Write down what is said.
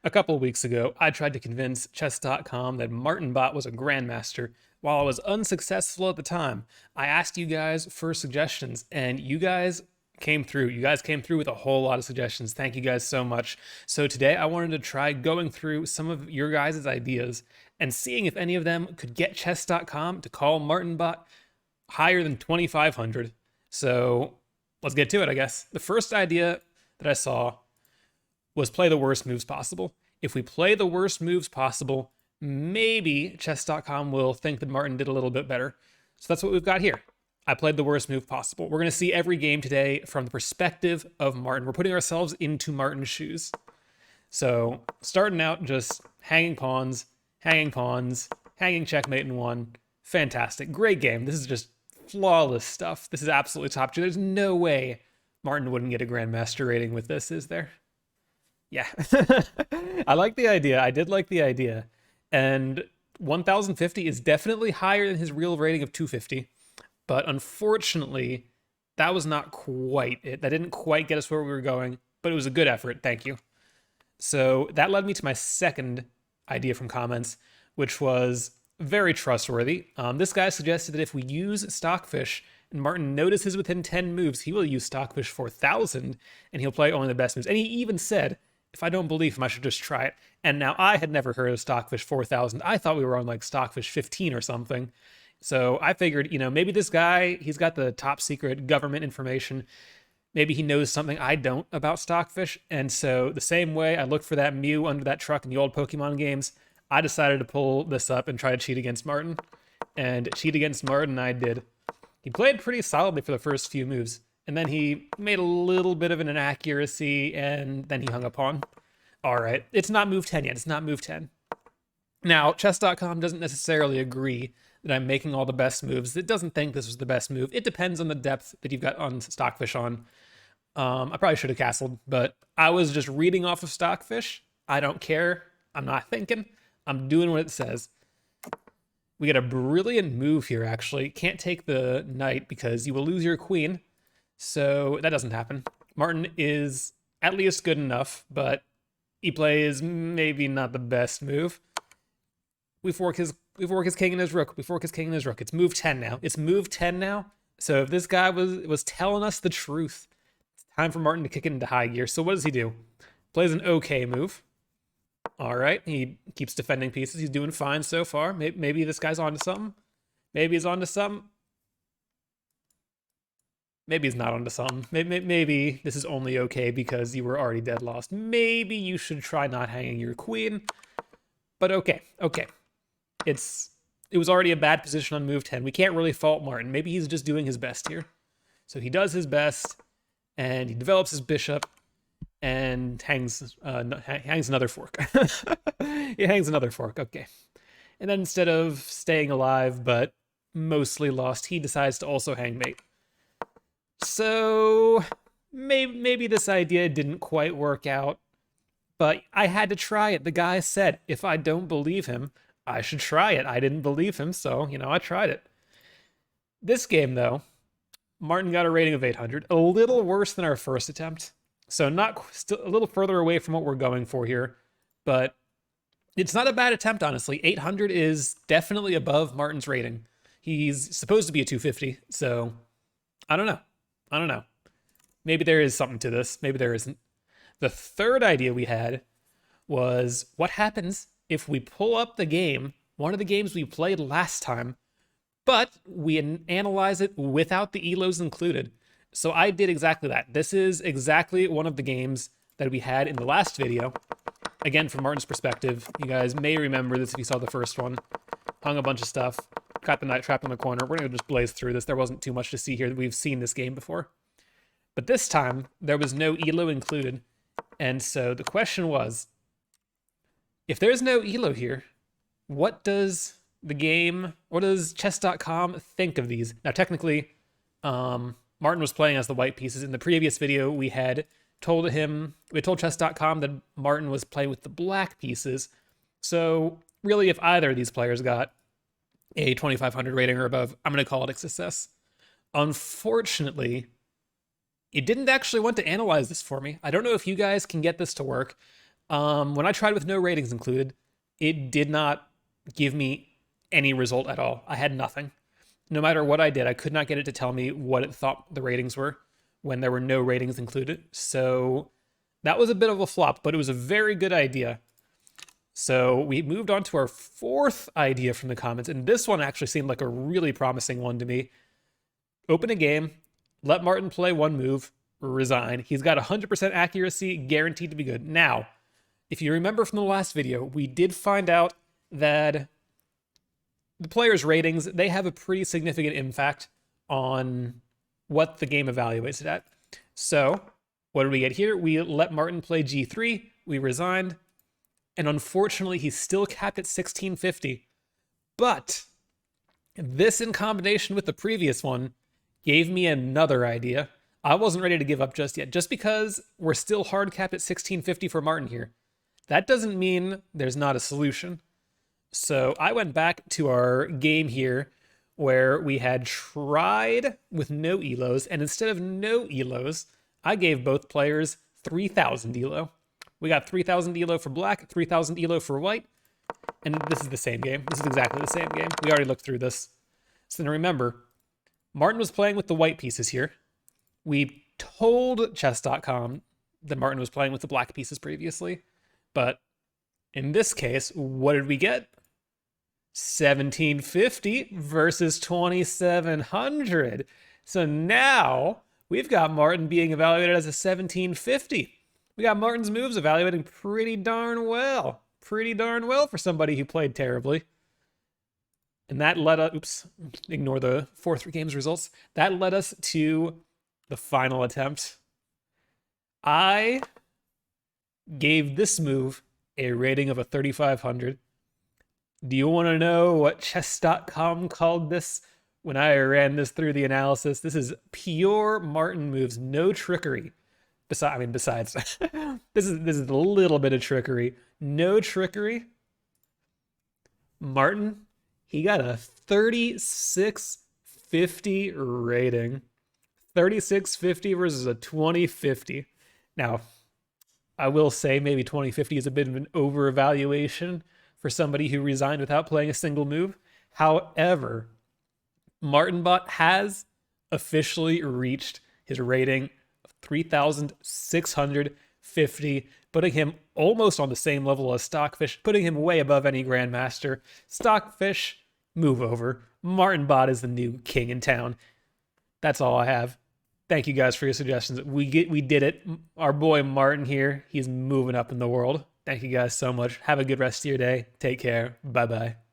A couple of weeks ago, I tried to convince chess.com that MartinBot was a grandmaster. While I was unsuccessful at the time, I asked you guys for suggestions, and you guys came through. You guys came through with a whole lot of suggestions. Thank you guys so much. So today I wanted to try going through some of your guys' ideas and seeing if any of them could get chess.com to call MartinBot higher than 2,500. So let's get to it, I guess. The first idea that I saw was play the worst moves possible. If we play the worst moves possible, maybe chess.com will think that Martin did a little bit better. So that's what we've got here. I played the worst move possible. We're going to see every game today from the perspective of Martin. We're putting ourselves into Martin's shoes. So starting out, just hanging pawns, hanging checkmate in one. Fantastic. Great game. This is just flawless stuff. This is absolutely top tier. There's no way Martin wouldn't get a grandmaster rating with this, is there? Yeah. I like the idea. I did like the idea. And 1050 is definitely higher than his real rating of 250. But unfortunately, that was not quite it. That didn't quite get us where we were going, but it was a good effort. Thank you. So that led me to my second idea from comments, which was very trustworthy. This guy suggested that if we use Stockfish and Martin notices within 10 moves, he will use Stockfish 4000 and he'll play only the best moves. And he even said, if I don't believe him, I should just try it. And now I had never heard of Stockfish 4000. I thought we were on like Stockfish 15 or something. So I figured, maybe this guy, he's got the top secret government information. Maybe he knows something I don't about Stockfish. And so the same way I looked for that Mew under that truck in the old Pokemon games, I decided to pull this up and try to cheat against Martin. And cheat against Martin I did. He played pretty solidly for the first few moves. And then he made a little bit of an inaccuracy, and then he hung a pawn. All right, it's not move 10 yet. It's not move 10. Now, chess.com doesn't necessarily agree that I'm making all the best moves. It doesn't think this was the best move. It depends on the depth that you've got on Stockfish on. I probably should have castled, but I was just reading off of Stockfish. I don't care. I'm not thinking. I'm doing what it says. We get a brilliant move here, actually. Can't take the knight because you will lose your queen. So that doesn't happen. Martin is at least good enough, but he plays maybe not the best move. We fork his king and his rook. It's move 10 now. It's move 10 now. So if this guy was telling us the truth, it's time for Martin to kick it into high gear. So what does he do? Plays an okay move. All right, he keeps defending pieces. He's doing fine so far. Maybe this guy's onto something. Maybe he's onto something. Maybe he's not onto something. Maybe this is only okay because you were already dead lost. Maybe you should try not hanging your queen. But okay. It was already a bad position on move 10. We can't really fault Martin. Maybe he's just doing his best here. So he does his best, and he develops his bishop, and hangs another fork. He hangs another fork, okay. And then instead of staying alive, but mostly lost, he decides to also hang mate. So maybe this idea didn't quite work out, but I had to try it. The guy said, if I don't believe him, I should try it. I didn't believe him, so, I tried it. This game, though, Martin got a rating of 800, a little worse than our first attempt. So still a little further away from what we're going for here, but it's not a bad attempt, honestly. 800 is definitely above Martin's rating. He's supposed to be a 250, so I don't know. Maybe there is something to this. Maybe there isn't. The third idea we had was what happens if we pull up the game, one of the games we played last time, but we analyze it without the ELOs included. So I did exactly that. This is exactly one of the games that we had in the last video. Again, from Martin's perspective, you guys may remember this if you saw the first one. Hung a bunch of stuff, got the knight trapped in the corner. We're going to just blaze through this. There wasn't too much to see here. We've seen this game before. But this time, there was no ELO included. And so the question was, if there's no ELO here, what does chess.com think of these? Now, technically, Martin was playing as the white pieces. In the previous video, we told chess.com that Martin was playing with the black pieces. So really, if either of these players got a 2,500 rating or above, I'm going to call it a success. Unfortunately, it didn't actually want to analyze this for me. I don't know if you guys can get this to work, When I tried with no ratings included, it did not give me any result at all. I had nothing. No matter what I did, I could not get it to tell me what it thought the ratings were when there were no ratings included. So that was a bit of a flop, but it was a very good idea. So we moved on to our fourth idea from the comments, and this one actually seemed like a really promising one to me. Open a game, let Martin play one move, resign. He's got 100% accuracy, guaranteed to be good. Now, if you remember from the last video, we did find out that the players' ratings, they have a pretty significant impact on what the game evaluates it at. So what did we get here? We let Martin play G3, we resigned, and unfortunately he's still capped at 1650. But this, in combination with the previous one, gave me another idea. I wasn't ready to give up just yet. Just because we're still hard capped at 1650 for Martin here, that doesn't mean there's not a solution. So I went back to our game here where we had tried with no elos, and instead of no elos, I gave both players 3000 elo. We got 3000 elo for black, 3000 elo for white, and this is the same game. This is exactly the same game. We already looked through this. So now remember, Martin was playing with the white pieces here. We told chess.com that Martin was playing with the black pieces previously, but in this case, what did we get? 1750 versus 2700. So now we've got Martin being evaluated as a 1750. We got Martin's moves evaluating pretty darn well. Pretty darn well for somebody who played terribly. And that led us, oops, ignore the 4-3 games results. That led us to the final attempt. I gave this move a rating of a 3500. Do you want to know what chess.com called this when I ran this through the analysis? This is pure Martin moves, no trickery. Besides, this is a little bit of trickery. No trickery. Martin, he got a 3650 rating. 3650 versus a 2050. Now, I will say maybe 2050 is a bit of an over-evaluation for somebody who resigned without playing a single move. However, MartinBot has officially reached his rating of 3650, putting him almost on the same level as Stockfish, putting him way above any grandmaster. Stockfish, move over. MartinBot is the new king in town. That's all I have. Thank you guys for your suggestions. We did it. Our boy Martin here, he's moving up in the world. Thank you guys so much. Have a good rest of your day. Take care. Bye-bye.